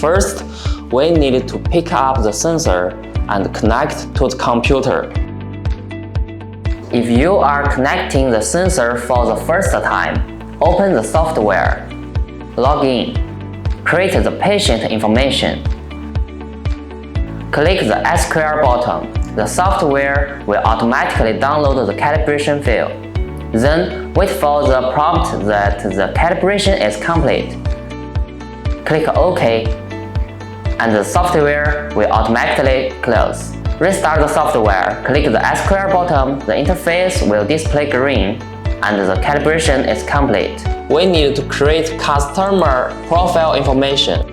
First, we need to pick up the sensor and connect to the computer. If you are connecting the sensor for the first time, open the software, log in, create the patient information. Click the SQL button. The software will automatically download the calibration file. Then, wait for the prompt that the calibration is complete. Click OK, and the software will automatically close. Restart the software, click the SQL button, the interface will display green, and the calibration is complete. We need to create customer profile information.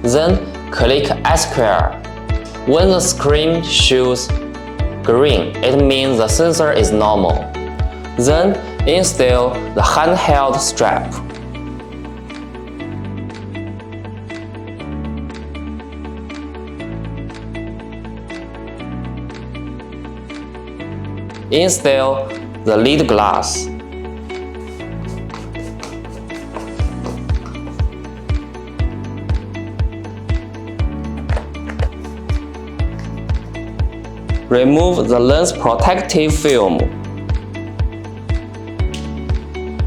Then, click SQL. When the screen shows green, it means the sensor is normal. Then, install the handheld strap. Install the lid glass. Remove the lens protective film.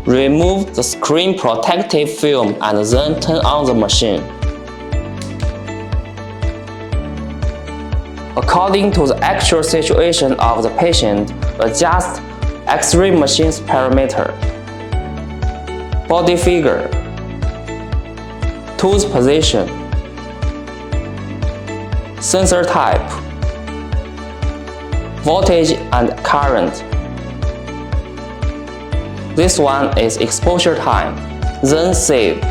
Remove the screen protective film and then turn on the machine. According to the actual situation of the patient, adjust X-ray machine's parameter, body figure, tooth position, sensor type, voltage and current. This one is exposure time. Then save.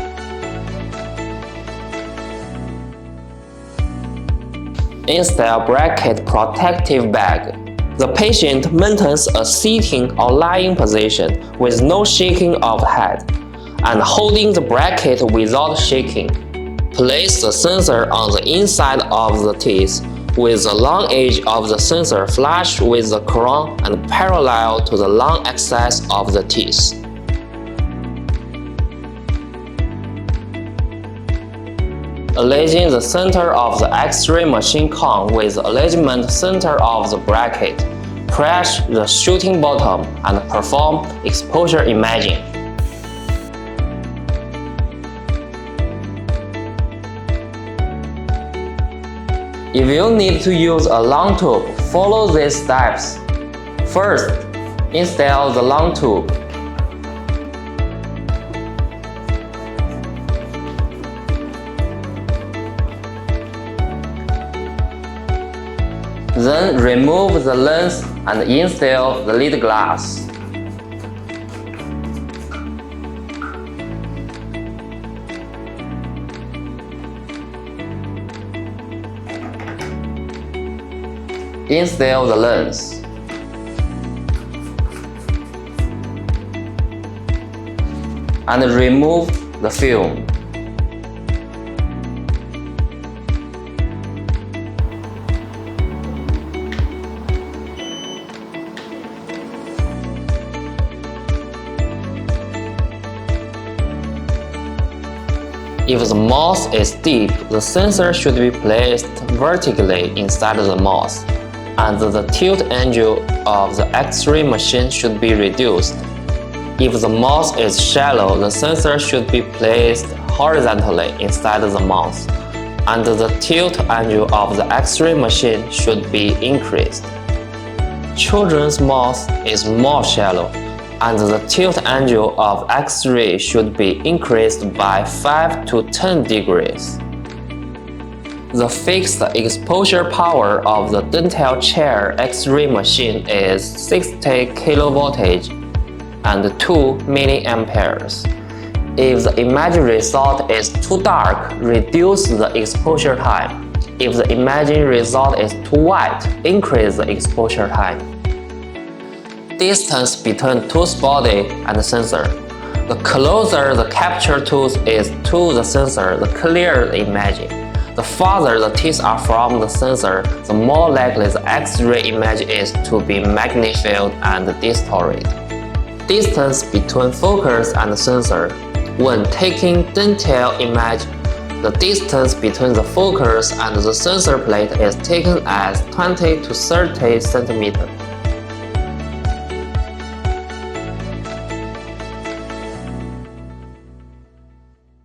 Install bracket protective bag. The patient maintains a sitting or lying position with no shaking of head and holding the bracket without shaking. Place the sensor on the inside of the teeth with the long edge of the sensor flush with the crown and parallel to the long axis of the teeth. Align the center of the X-ray machine cone with the alignment center of the bracket. Press the shooting button and perform exposure imaging. If you need to use a long tube, follow these steps. First, install the long tube. Then remove the lens and install the lid glass. Install the lens. And remove the film. If the mouth is deep, the sensor should be placed vertically inside the mouth, and the tilt angle of the X-ray machine should be reduced. If the mouth is shallow, the sensor should be placed horizontally inside the mouth, and the tilt angle of the X-ray machine should be increased. Children's mouth is more shallow, and the tilt angle of X-ray should be increased by 5 to 10 degrees. The fixed exposure power of the dental chair X-ray machine is 60 kV and 2 milliamperes. If the imaging result is too dark, reduce the exposure time. If the imaging result is too white, increase the exposure time. Distance between tooth body and sensor. The closer the capture tooth is to the sensor, the clearer the imaging. The farther the teeth are from the sensor, the more likely the X-ray image is to be magnified and distorted. Distance between focus and sensor. When taking detailed image, the distance between the focus and the sensor plate is taken as 20 to 30 cm.